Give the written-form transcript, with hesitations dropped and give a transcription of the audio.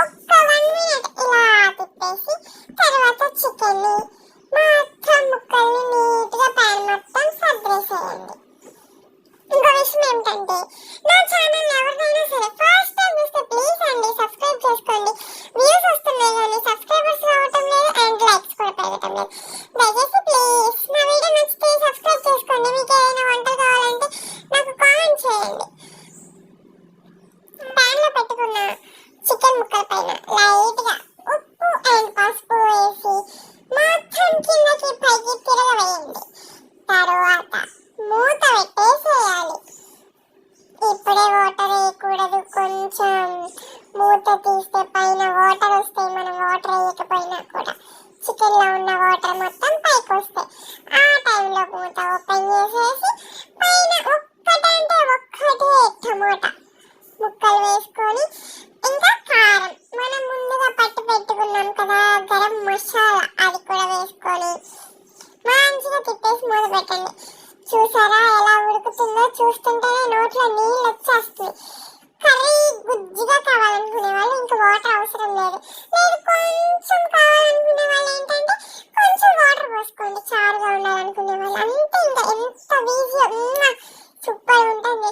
ఒక్క 1 మినిట్ ఇలా తిప్పేసి తర్వాత చికెన్ మొత్తం ముక్కల్ని నీట్గా ప్యాన్ మొత్తం సర్దేసేయండి. ఇంకో విషయం ఏమిటంటే నా ఛానల్ ఎవరికైనా సరే ఫస్ట్ టైం చూస్తే ప్లీజ్ అండి సబ్స్క్రైబ్ చేసుకోండి. వ్యూస్ వస్తున్నాయి కానీ సబ్స్క్రైబర్స్ రావటం లేదు అండ్ లైక్స్ కూడా పెరగటం లేదు. దయచేసి ప్లీజ్ నా వీడియో నచ్చితే సబ్స్క్రైబ్ చేసుకోండి. మీకు ఏదైనా వంటలు కావాలంటే నాకు కామెంట్ చేయండి. ప్యాన్ లో పెట్టుకున్న చికెన్ ముక్కల పైన లైట్ గా ఉప్పు అండ్ పసుపు వేసి మొత్తం కిందకి పైకి తిరగవేయండి. తరువాత మూత పెట్టేసేయాలి. ఇప్పుడే వాటర్ వేయకూడదు. కొంచెం మూత తీస్తే పైన వాటర్ వస్తాయి. మనం వాటర్ వేయకపోయినా కూడా చికెన్ లో ఉన్న వాటర్ మొత్తం పైకి వస్తాయి. ఆ టైంలో మూత ఓపెన్ చేసేసి పైన ఒక్కటంటే ఒక్కటే టమోటా ముక్కలు వేసుకొని ఇంకా కారం మనం ముందుగా పట్టు పెట్టుకున్నాం కదా గరం మసాలా అది కూడా వేసుకొని మంచిగా తిప్పేసి మూత పెట్టండి. చూసారా ఎలా ఉడుకుతుందో? చూస్తుంటేనే నోట్లో నీళ్ళు వచ్చేస్తుంది. కర్రీ గుజ్జిగా కావాలనుకునే వాళ్ళు ఇంకా వాటర్ అవసరం లేదు. లేదు కొంచెం కావాలనుకునే వాళ్ళు ఏంటంటే కొంచెం వాటర్ పోసుకోండి. చారుగా ఉండాలనుకునే వాళ్ళు అంతే. ఇంకా ఎంత ఈజీగా సూపర్ ఉంటుంది.